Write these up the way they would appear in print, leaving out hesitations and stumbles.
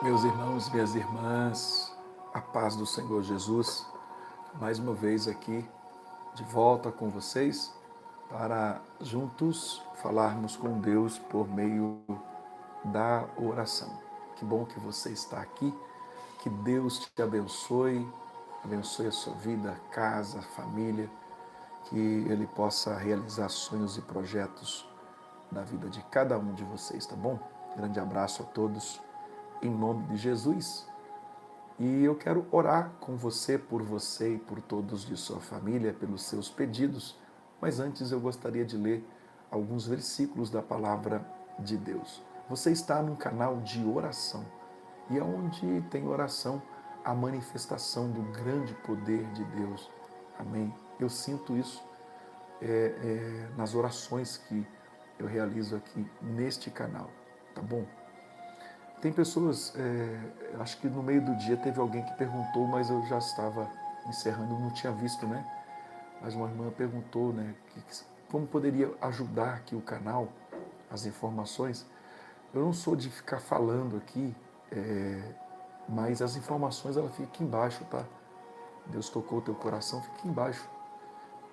Meus irmãos, minhas irmãs, a paz do Senhor Jesus, mais uma vez aqui de volta com vocês para juntos falarmos com Deus por meio da oração. Que bom que você está aqui, que Deus te abençoe, abençoe a sua vida, casa, família, que Ele possa realizar sonhos e projetos na vida de cada um de vocês, tá bom? Grande abraço a todos, em nome de Jesus. E eu quero orar com você e por todos de sua família, pelos seus pedidos. Mas antes eu gostaria de ler alguns versículos da palavra de Deus. Você está num canal de oração. E onde tem oração, a manifestação do grande poder de Deus. Amém? Eu sinto isso nas orações que eu realizo aqui neste canal. Tá bom? Tem pessoas, acho que no meio do dia teve alguém que perguntou, mas eu já estava encerrando, não tinha visto, né? Mas uma irmã perguntou, né, como poderia ajudar aqui o canal, as informações. Eu não sou de ficar falando aqui, mas as informações ela fica aqui embaixo, tá? Deus tocou o teu coração, fica aqui embaixo.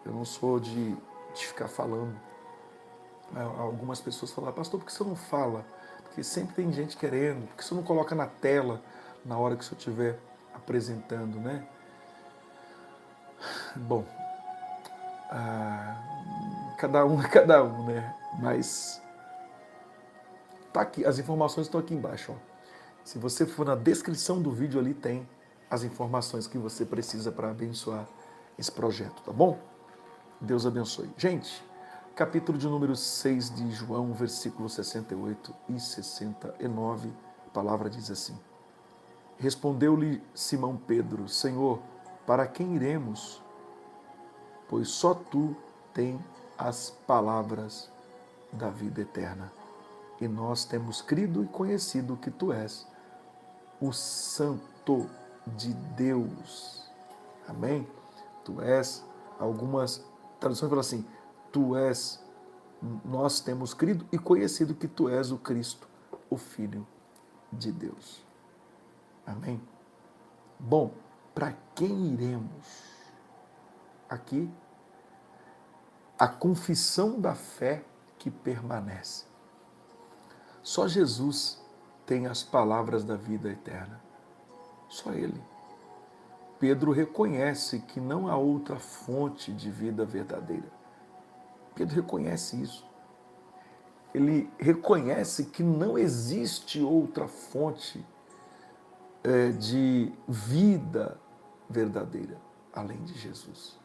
Eu não sou de ficar falando. Algumas pessoas falam, pastor, por que você não fala? Porque sempre tem gente querendo, por que você não coloca na tela na hora que você estiver apresentando, né? Bom, cada um é cada um, né? Mas tá aqui, as informações estão aqui embaixo, ó. Se você for na descrição do vídeo ali tem as informações que você precisa para abençoar esse projeto, tá bom? Deus abençoe. Gente, capítulo de número 6 de João, versículo 68 e 69, a palavra diz assim: Respondeu-lhe Simão Pedro, Senhor, para quem iremos? Pois só tu tens as palavras da vida eterna. E nós temos crido e conhecido que tu és o Santo de Deus. Amém? Tu és, algumas traduções falam assim, tu és, nós temos crido e conhecido que tu és o Cristo, o Filho de Deus. Amém? Bom, para quem iremos? Aqui, a confissão da fé que permanece. Só Jesus tem as palavras da vida eterna. Só Ele. Pedro reconhece que não há outra fonte de vida verdadeira. Pedro reconhece isso. Ele reconhece que não existe outra fonte de vida verdadeira além de Jesus.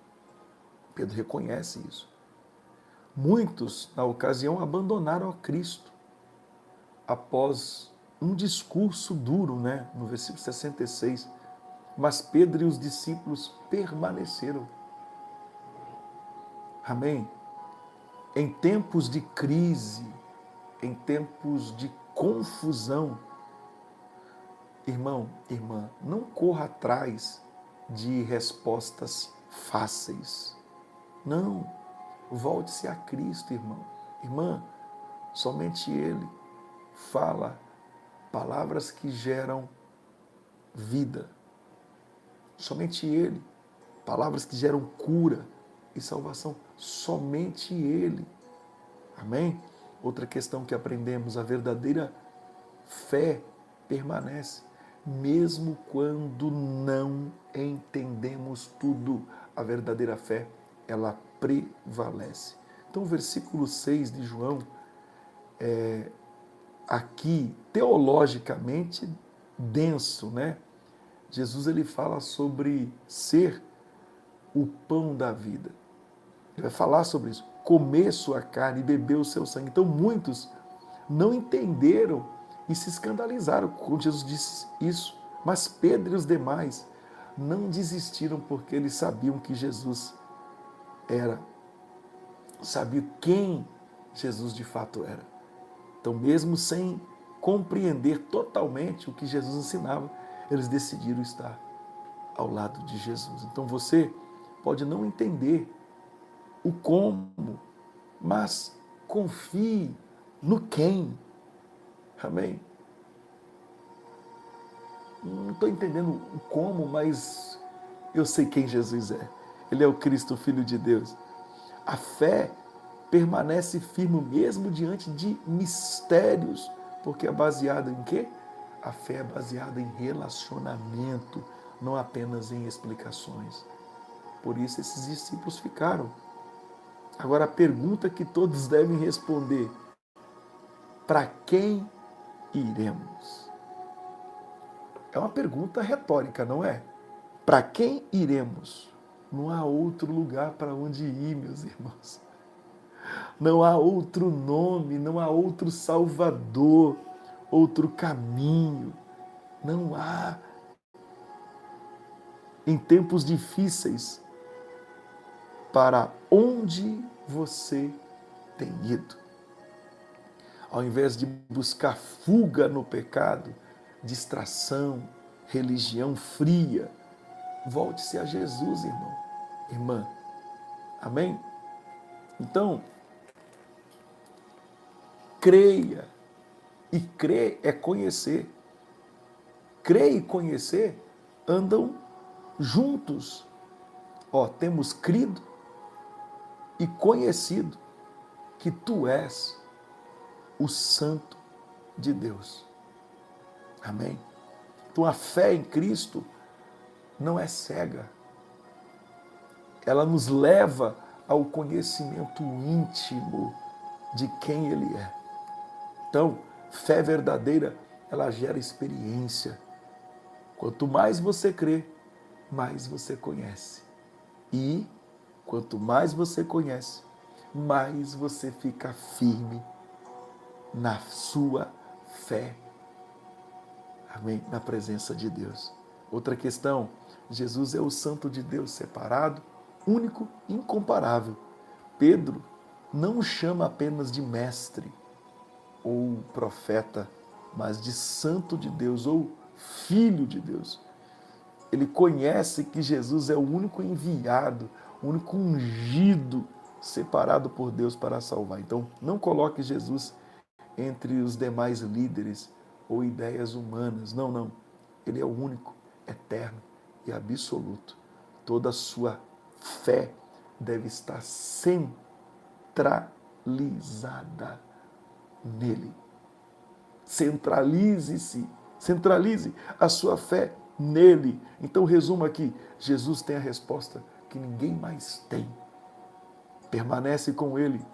Pedro reconhece isso. Muitos, na ocasião, abandonaram a Cristo após um discurso duro, né? No versículo 66. Mas Pedro e os discípulos permaneceram. Amém? Em tempos de crise, em tempos de confusão, irmão, irmã, não corra atrás de respostas fáceis. Não. Volte-se a Cristo, irmão. Irmã, somente Ele fala palavras que geram vida. Somente Ele. Palavras que geram cura e salvação. Somente Ele. Amém? Outra questão que aprendemos, a verdadeira fé permanece, mesmo quando não entendemos tudo. A verdadeira fé, ela prevalece. Então, o versículo 6 de João, aqui, teologicamente, denso, né? Jesus, ele fala sobre ser o pão da vida. Ele vai falar sobre isso. Comer sua carne e beber o seu sangue. Então, muitos não entenderam e se escandalizaram quando Jesus disse isso. Mas Pedro e os demais não desistiram porque eles sabiam que Jesus era. Sabiam quem Jesus de fato era. Então, mesmo sem compreender totalmente o que Jesus ensinava, eles decidiram estar ao lado de Jesus. Então, você pode não entender o como, mas confie no quem. Amém? não estou entendendo o como, mas eu sei quem Jesus é. Ele é o Cristo, o Filho de Deus. A fé permanece firme mesmo diante de mistérios, porque é baseada em quê? A fé é baseada em relacionamento, não apenas em explicações. Por isso esses discípulos ficaram. Agora a pergunta que todos devem responder: para quem iremos? É uma pergunta retórica, não é? Para quem iremos? Não há outro lugar para onde ir, meus irmãos. Não há outro nome, não há outro Salvador, outro caminho. Não há. Em tempos difíceis, para onde você tem ido? Ao invés de buscar fuga no pecado, distração, religião fria, volte-se a Jesus, irmão, irmã. Amém? Então, creia. E crer é conhecer. Crer e conhecer andam juntos. Temos crido e conhecido que tu és o Santo de Deus. Amém? Então a fé em Cristo não é cega. Ela nos leva ao conhecimento íntimo de quem Ele é. Então, fé verdadeira, ela gera experiência. Quanto mais você crê, mais você conhece. E quanto mais você conhece, mais você fica firme na sua fé. Amém? Na presença de Deus. Outra questão: Jesus é o Santo de Deus separado, único, incomparável. Pedro não o chama apenas de mestre ou profeta, mas de Santo de Deus ou Filho de Deus. Ele conhece que Jesus é o único enviado, o único ungido, separado por Deus para salvar. Então, não coloque Jesus entre os demais líderes ou ideias humanas. Não, não. Ele é o único, eterno e absoluto. Toda a sua fé deve estar centralizada nele. Centralize a sua fé nele. Então, resumo aqui: Jesus tem a resposta que ninguém mais tem. Permanece com ele.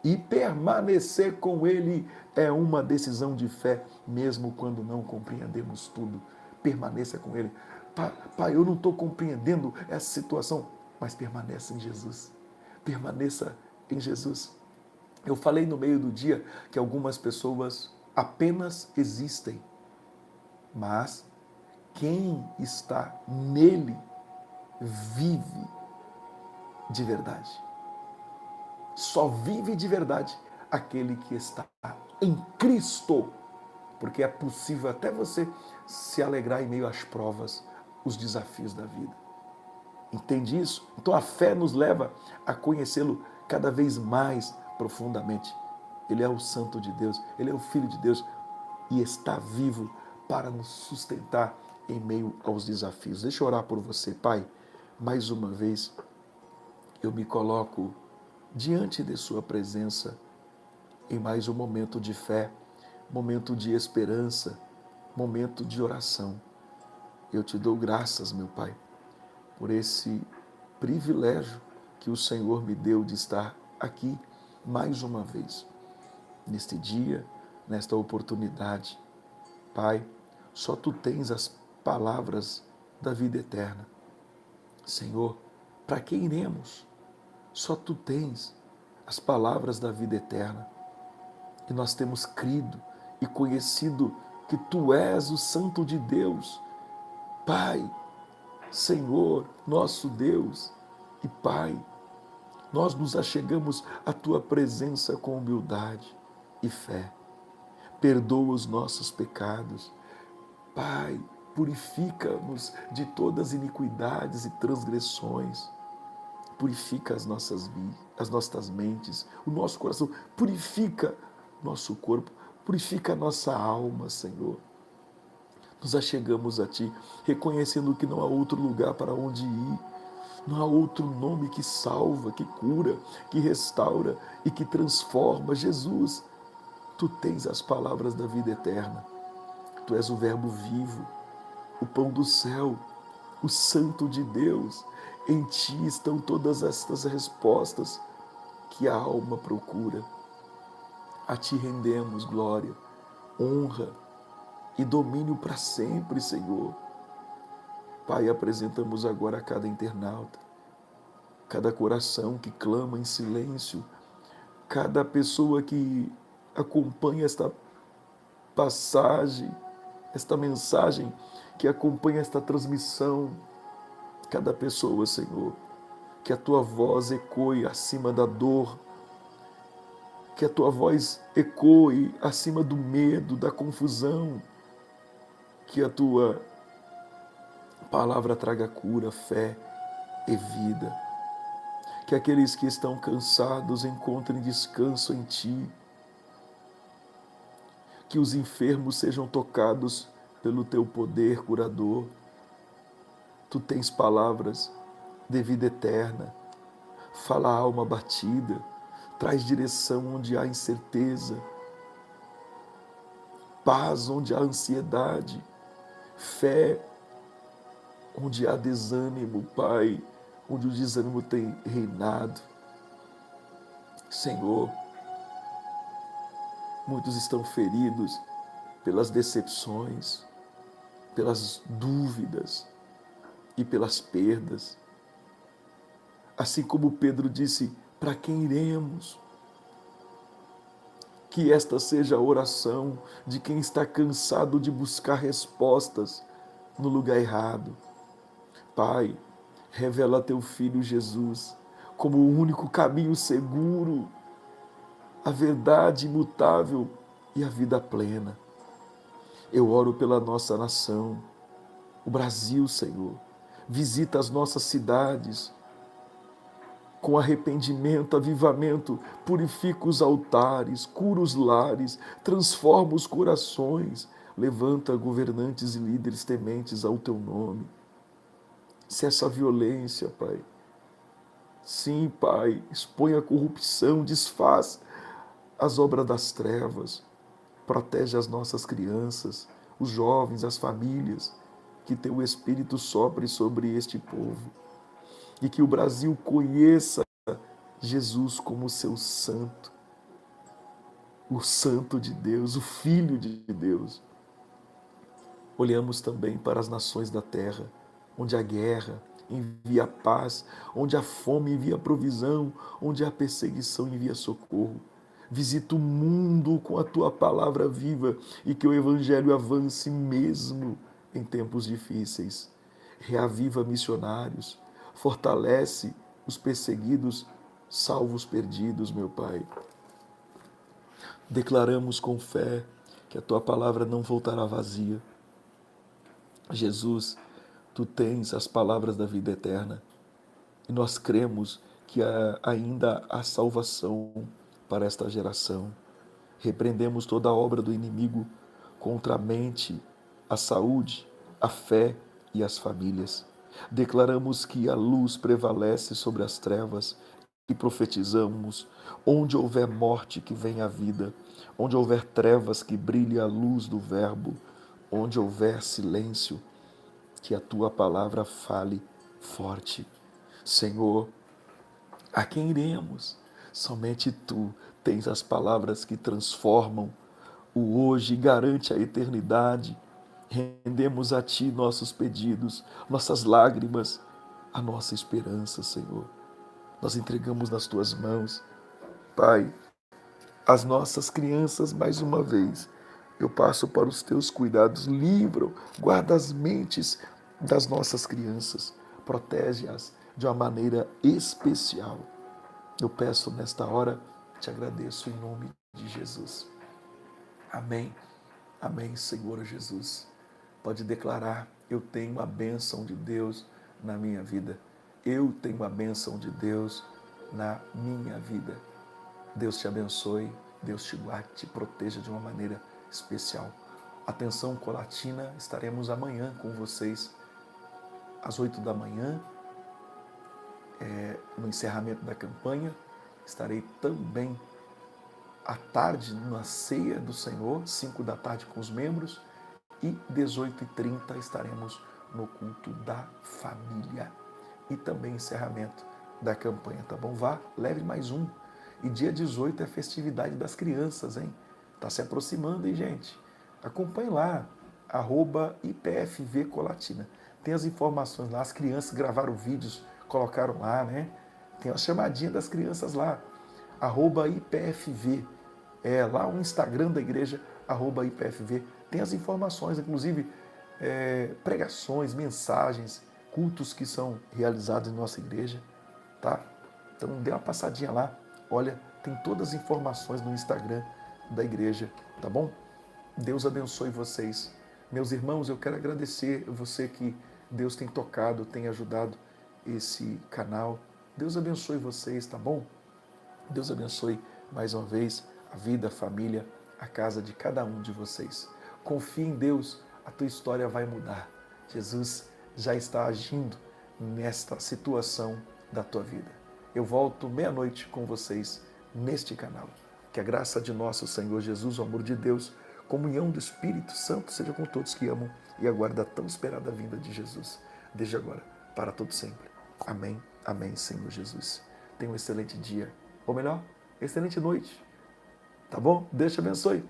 E permanecer com ele é uma decisão de fé, mesmo quando não compreendemos tudo. Permaneça com ele. Pai, eu não estou compreendendo essa situação, mas permaneça em Jesus. Permaneça em Jesus. Eu falei no meio do dia que algumas pessoas apenas existem, mas quem está nele vive de verdade. Só vive de verdade aquele que está em Cristo, porque é possível até você se alegrar em meio às provas, os desafios da vida. Entende isso? Então a fé nos leva a conhecê-lo cada vez mais profundamente. Ele é o Santo de Deus, Ele é o Filho de Deus e está vivo para nos sustentar em meio aos desafios. Deixa eu orar por você, Pai. Mais uma vez, eu me coloco diante de Sua presença em mais um momento de fé, momento de esperança, momento de oração. Eu te dou graças, meu Pai, por esse privilégio que o Senhor me deu de estar aqui mais uma vez, neste dia, nesta oportunidade. Pai, só Tu tens as palavras da vida eterna. Senhor, para quem iremos? Só Tu tens as palavras da vida eterna. E nós temos crido e conhecido que Tu és o Santo de Deus. Pai, Senhor, nosso Deus e Pai, nós nos achegamos à Tua presença com humildade e fé. Perdoa os nossos pecados. Pai, purifica-nos de todas as iniquidades e transgressões. Purifica as nossas mentes, o nosso coração. Purifica nosso corpo. Purifica a nossa alma, Senhor. Nos achegamos a Ti, reconhecendo que não há outro lugar para onde ir, não há outro nome que salva, que cura, que restaura e que transforma. Jesus, Tu tens as palavras da vida eterna. Tu és o Verbo vivo, o pão do céu, o Santo de Deus. Em Ti estão todas estas respostas que a alma procura. A Ti rendemos glória, honra e domínio para sempre, Senhor. Pai, apresentamos agora a cada internauta, cada coração que clama em silêncio, cada pessoa que acompanha esta passagem, esta mensagem, que acompanha esta transmissão, cada pessoa, Senhor, que a Tua voz ecoe acima da dor, que a Tua voz ecoe acima do medo, da confusão, que a Tua palavra traga cura, fé e vida. Que aqueles que estão cansados encontrem descanso em Ti. Que os enfermos sejam tocados pelo Teu poder curador. Tu tens palavras de vida eterna. Fala a alma batida. Traz direção onde há incerteza. Paz onde há ansiedade. Fé onde há desânimo, Pai, onde o desânimo tem reinado. Senhor, muitos estão feridos pelas decepções, pelas dúvidas e pelas perdas. Assim como Pedro disse, para quem iremos? Que esta seja a oração de quem está cansado de buscar respostas no lugar errado. Pai, revela Teu Filho Jesus como o único caminho seguro, a verdade imutável e a vida plena. Eu oro pela nossa nação, o Brasil, Senhor. Visita as nossas cidades com arrependimento, avivamento, purifica os altares, cura os lares, transforma os corações, levanta governantes e líderes tementes ao Teu nome. Cessa a violência, Pai. Sim, Pai, expõe a corrupção, desfaz as obras das trevas, protege as nossas crianças, os jovens, as famílias, que Teu Espírito sopre sobre este povo e que o Brasil conheça Jesus como seu santo, o Santo de Deus, o Filho de Deus. Olhamos também para as nações da terra, onde há guerra, envia paz, onde há fome, envia provisão, onde há perseguição, envia socorro. Visita o mundo com a Tua palavra viva e que o Evangelho avance mesmo em tempos difíceis. Reaviva missionários, fortalece os perseguidos, salva os perdidos, meu Pai. Declaramos com fé que a Tua palavra não voltará vazia. Jesus, Tu tens as palavras da vida eterna e nós cremos que ainda há salvação para esta geração. Repreendemos toda a obra do inimigo contra a mente, a saúde, a fé e as famílias. Declaramos que a luz prevalece sobre as trevas e profetizamos: onde houver morte, que venha a vida, onde houver trevas, que brilhe a luz do Verbo, onde houver silêncio, que a Tua palavra fale forte. Senhor, a quem iremos? Somente Tu tens as palavras que transformam o hoje e garante a eternidade. Rendemos a Ti nossos pedidos, nossas lágrimas, a nossa esperança, Senhor. Nós entregamos nas Tuas mãos, Pai, as nossas crianças mais uma vez. Eu passo para os Teus cuidados, livra, guarda as mentes das nossas crianças, protege-as de uma maneira especial. Eu peço nesta hora, te agradeço em nome de Jesus. Amém. Amém, Senhor Jesus. Pode declarar: eu tenho a bênção de Deus na minha vida. Eu tenho a bênção de Deus na minha vida. Deus te abençoe, Deus te guarde, te proteja de uma maneira especial. Atenção Colatina, estaremos amanhã com vocês, às 8 da manhã, no encerramento da campanha. Estarei também à tarde na ceia do Senhor, 5 da tarde com os membros, e 18h30 estaremos no culto da família. E também encerramento da campanha, tá bom? Vá, leve mais um. E dia 18 é a festividade das crianças, hein? Tá se aproximando, hein, gente? Acompanhe lá, @IPFV Colatina. Tem as informações lá, as crianças gravaram vídeos, colocaram lá, né? Tem a chamadinha das crianças lá, @IPFV. Lá o Instagram da igreja, @IPFV. Tem as informações, inclusive pregações, mensagens, cultos que são realizados em nossa igreja, tá? Então dê uma passadinha lá, olha, tem todas as informações no Instagram da igreja, tá bom? Deus abençoe vocês. Meus irmãos, eu quero agradecer você que Deus tem tocado, tem ajudado esse canal. Deus abençoe vocês, tá bom? Deus abençoe mais uma vez a vida, a família, a casa de cada um de vocês. Confie em Deus, a tua história vai mudar. Jesus já está agindo nesta situação da tua vida. Eu volto meia-noite com vocês neste canal. Que a graça de nosso Senhor Jesus, o amor de Deus, comunhão do Espírito Santo seja com todos que amam e aguardam a tão esperada vinda de Jesus, desde agora, para todo sempre. Amém, amém, Senhor Jesus. Tenha um excelente dia, ou melhor, excelente noite. Tá bom? Deus te abençoe.